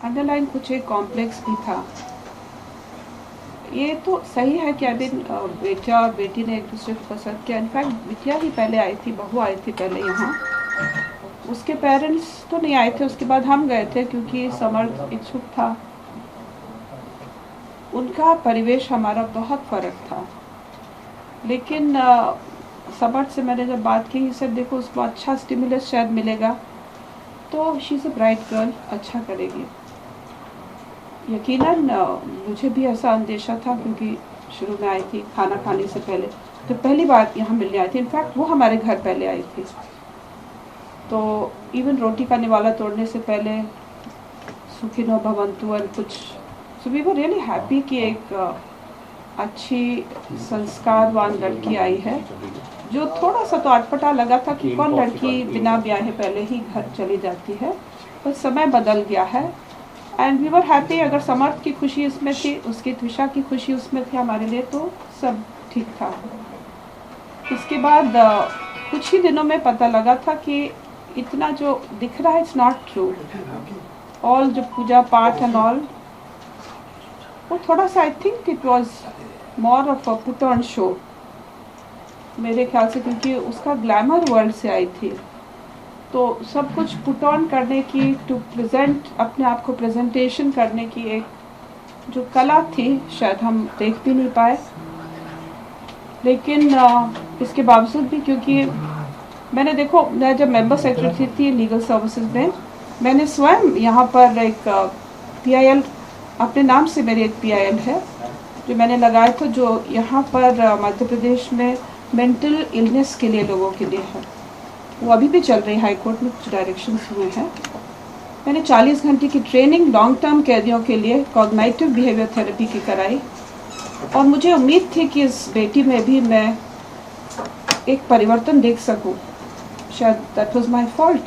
Underline कुछ एक complex भी था। ये तो सही है कि अभी बेटा और बेटी ने एक दूसरे को पसंद किया। इनफैक्ट बिटिया ही पहले आई थी, बहू आई थी पहले यहाँ। उसके पेरेंट्स तो नहीं आए थे, उसके बाद हम गए थे क्योंकि समर्थ इच्छुक था। उनका परिवेश हमारा बहुत फ़र्क था, लेकिन समर्थ से मैंने जब बात की, सर देखो उसको अच्छा स्टिमुलस शायद मिलेगा तो she is a bright girl, अच्छा करेगी। यकीनन मुझे भी ऐसा अंदेशा था क्योंकि शुरू में आई थी खाना खाने से पहले, तो पहली बार यहाँ मिलने आई थी। इनफैक्ट वो हमारे घर पहले आई थी, तो इवन रोटी का निवाला तोड़ने से पहले सुखिनो भवंतु और कुछ। So we were really happy कि एक अच्छी संस्कारवान लड़की आई है। जो थोड़ा सा तो अटपटा लगा था कि कौन लड़की बिना ब्याहे पहले ही घर चली जाती है, पर समय बदल गया है। And we were happy. अगर समर्थ की खुशी उसमें थी, उसकी त्विषा की खुशी उसमें थी, हमारे लिए तो सब ठीक था। इसके बाद कुछ ही दिनों में पता लगा था कि इतना जो दिख रहा है इट्स नॉट ट्रू। ऑल जो पूजा पाठ एंड ऑल, वो थोड़ा सा I think it was more of a put on show मेरे ख्याल से, क्योंकि उसका ग्लैमर वर्ल्ड से आई थी। तो सब कुछ पुट ऑन करने की, टू प्रेजेंट अपने आप को प्रेजेंटेशन करने की एक जो कला थी, शायद हम देख भी नहीं पाए। लेकिन इसके बावजूद भी, क्योंकि मैंने देखो, मैं जब मेंबर सेक्रेटरी थी लीगल सर्विसेज में, मैंने स्वयं यहाँ पर एक PIL, अपने नाम से मेरी एक PIL है जो मैंने लगाया था, जो यहाँ पर मध्य प्रदेश में मेंटल इलनेस के लिए लोगों के लिए है। वो अभी भी चल रही है, हाई कोर्ट में कुछ डायरेक्शंस हुए हैं। मैंने 40 घंटे की ट्रेनिंग लॉन्ग टर्म कैदियों के लिए कॉग्निटिव बिहेवियर थेरेपी की कराई, और मुझे उम्मीद थी कि इस बेटी में भी मैं एक परिवर्तन देख सकूं। शायद दैट वाज माय फॉल्ट,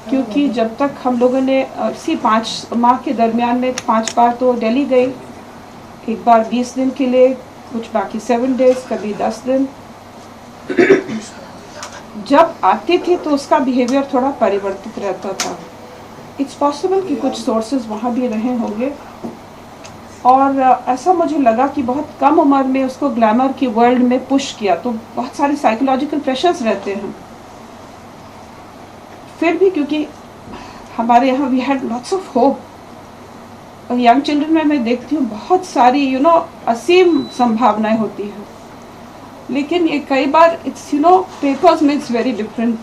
क्योंकि जब तक हम लोगों ने इसी 5 माह के दरमियान में 5 बार तो दिल्ली गई, एक बार 20 दिन के लिए, कुछ बाकी 7 डेज, कभी 10 दिन। जब आती थी तो उसका बिहेवियर थोड़ा परिवर्तित रहता था। इट्स पॉसिबल कि कुछ सोर्सेज वहाँ भी रहे होंगे, और ऐसा मुझे लगा कि बहुत कम उम्र में उसको ग्लैमर की वर्ल्ड में पुश किया, तो बहुत सारे साइकोलॉजिकल प्रेशर्स रहते हैं। फिर भी क्योंकि हमारे यहाँ we had lots of hope, और यंग चिल्ड्रन में मैं देखती हूँ बहुत सारी असीम संभावनाएं होती हैं। लेकिन ये कई बार इट्स पेपर्स में इट्स वेरी डिफरेंट।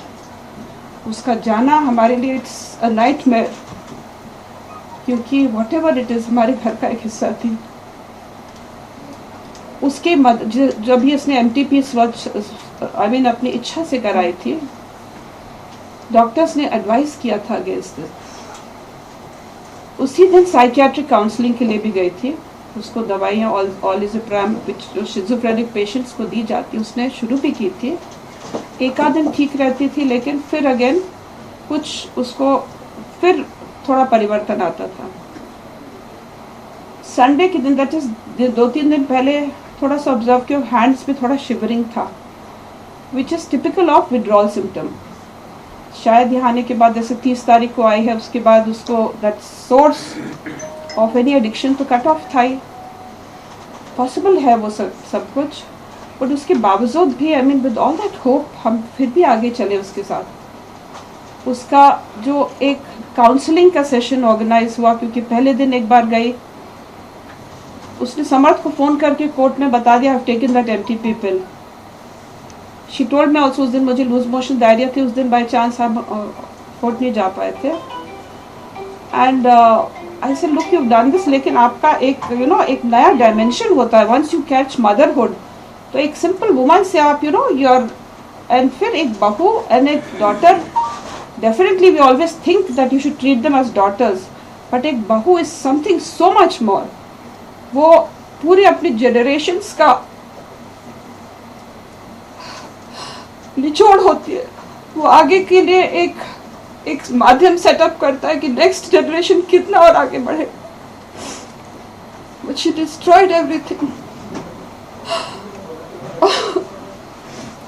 उसका जाना हमारे लिए इट्स अ नाइटमेयर, क्योंकि व्हाटएवर इट इज़ हमारे घर का एक हिस्सा थी। उसके जब भी उसने MTP अपनी इच्छा से कराई थी, डॉक्टर्स ने एडवाइस किया था अगेंस्ट दिस। उसी दिन साइकियाट्रिक काउंसलिंग के लिए भी गई थी। उसको दवाइयाँ ऑलिज़ेप्राम जो शिज़ोफ्रेनिक पेशेंट्स को दी जाती, उसने शुरू भी की थी। एक आध दिन ठीक रहती थी, लेकिन फिर अगेन कुछ उसको फिर थोड़ा परिवर्तन आता था। संडे के दिन, दैट इज 2-3 दिन पहले, थोड़ा सा ऑब्जर्व किया, हैंड्स में थोड़ा शिवरिंग था, which is typical of withdrawal symptom. शायद यहाँ आने के बाद, जैसे 30 तारीख को आई है, उसके बाद उसको that source of any addiction तो कट ऑफ था ही। पॉसिबल है वो सब कुछ, बट उसके बावजूद भी I mean with all that hope हम फिर भी आगे चले उसके साथ। उसका जो एक काउंसलिंग का सेशन ऑर्गेनाइज हुआ, क्योंकि पहले दिन एक बार गई, उसने समर्थ को फ़ोन करके कोर्ट में बता दिया, I have taken that MTP pill. She told me also, उस दिन मुझे लूज मोशन डायरिया थी, उस दिन बाई चांस हम कोर्ट नहीं जा पाए थे। And I said look, you have done this, लेकिन आपका एक एक नया डायमेंशन होता है वंस यू कैच मदरहुड। तो एक सिंपल वुमन से आप योर एंड फिर एक बहू एंड एक daughter, definitely we always think that you should treat them as daughters, but एक बहू is something so much more. वो पूरी अपनी जनरेशन्स का निचोड़ होती है। वो आगे के लिए एक माध्यम सेटअप करता है कि नेक्स्ट जनरेशन कितना और आगे बढ़े। But she destroyed everything.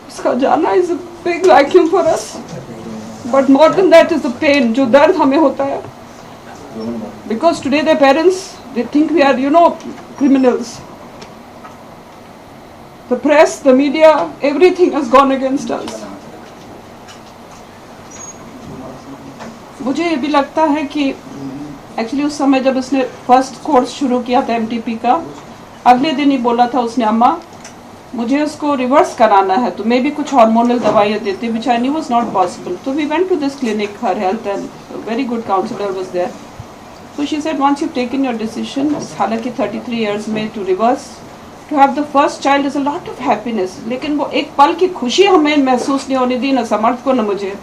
उसका जाना is a big vacuum for us. But more than that is the pain, जो दर्द हमें होता है। Because today their parents, they think we are, criminals. The press, the media, everything has gone against us. मुझे ये भी लगता है कि एक्चुअली उस समय जब उसने फर्स्ट कोर्स शुरू किया था MTP का, अगले दिन ही बोला था उसने, अम्मा मुझे उसको रिवर्स कराना है, तो मैं भी कुछ हार्मोनल दवाइयाँ देती, which I knew was not possible. So we went to this clinic, her health and a very good counselor was there. So she said, once you've taken your decision, हालांकि 33 years में to reverse, to have the first child is a lot of happiness. लेकिन वो एक पल की खुशी हमें महसूस नहीं होने दी, न समर्थ को न मुझे.